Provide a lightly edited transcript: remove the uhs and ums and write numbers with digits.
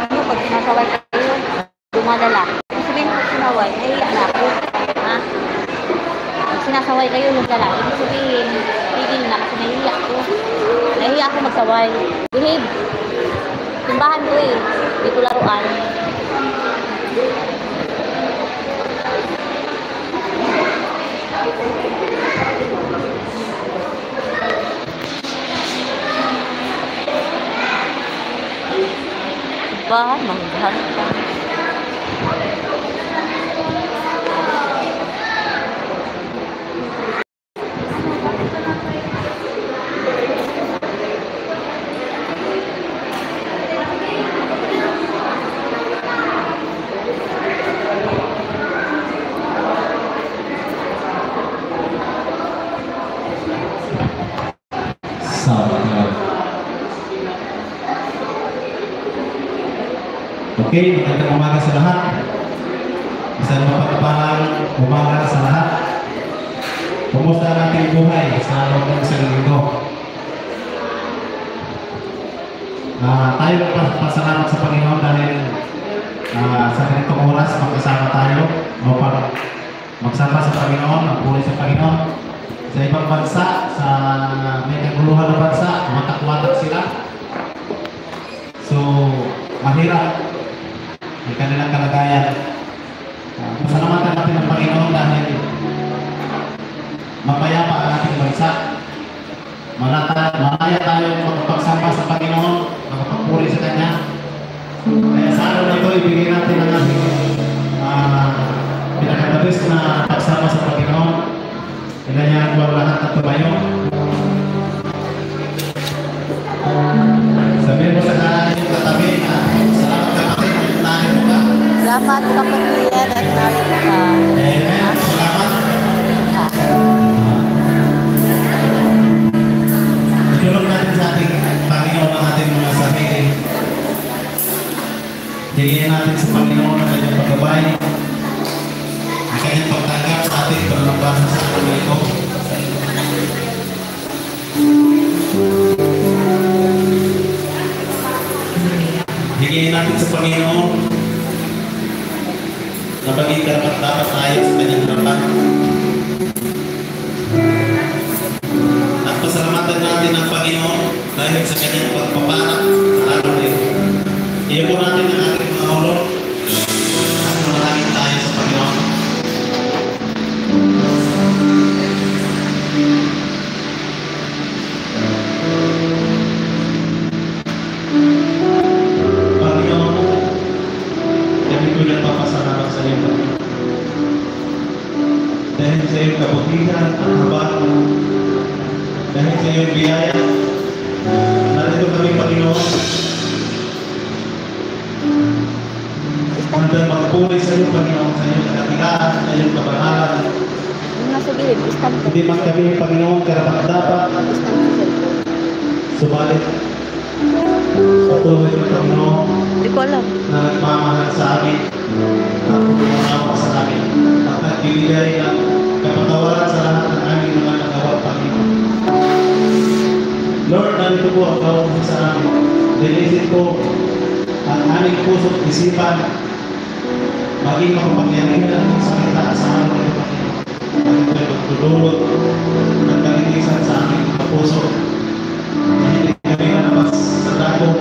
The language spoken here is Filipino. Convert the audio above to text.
nyo pag sinasaway kayo, dumadala. Ibig sabihin pag sinaway, nahiya na ako. Ha? Pag sinasaway kayo, lumdala. Ibig sabihin, tigil na kasi nahiya ako. Nahiya ako magsaway. Behave. Simbahan ko eh. Hindi ko laruan. Simbahan, manggahan ka. Okay, magandang umaga sa lahat. Isang mapagpapalang umaga sa lahat. Kumusta ang ating buhay sa loob ng isang linggo? Tayo nagpasalamat sa Panginoon dahil sa ganitong oras magkasama tayo upang magsama sa Panginoon, magpuri sa Panginoon. Sa ibang bansa, sa may kaguluhan na bansa, matak-watak sila. So, mahirap ang kanilang kalagayan. Pasalamatan natin ang Panginoon dahil mapayapa ang ating bansa. Malaya tayo magpagsamba sa Panginoon, magpapuri sa Kanya. Kaya sa araw na ito, ibigay natin ang ating pinakababis na pagsama sa Panginoon. Kailangan ko ang lahat na tumayo. Sabihin mo sa kanan yung katabi na salamat kapatid. Salamat kapatid at narito ka. Amen. Salamat. Itulong natin sa ating Panginoon ang ating mga sarili. Hingin natin sa Panginoon ang kanyang paggabay, ang kanyang pagtanggap sa ating panalabasan sa ating ito. Hingin natin sa Panginoon na maging dapat tayo sa kanyang harapan. At pasalamatan natin ang Panginoon dahil sa kanyang pagpapala sa araw na ito. Iyan po natin ang ating mga ulo at manalangin tayo sa Panginoon. Dahil sa iyong kabutihan at habang, dahil sa iyong biyaya, narito kami, Panginoon, handang magpuri sa iyong Panginoon, sa iyong katigaan, sa iyong kabangalan. Hindi man kami, Panginoon, karapat-dapat, subalit, patuloy ng Panginoon, na nagmamahal sa amin, at pumunawa sa amin, at nagbibigay ng kapatawaran sa lahat ng aming mga nagawa, Panginoon. Lord, narito po ang tawag mo sa amin. Dinisin po ang aming puso't isipan, maging makapangyarihan ang salita sa amin ng Panginoon. At ito'y magtululot ng kalinisan sa aming mga puso. Na hindi kami nalabas sa dagong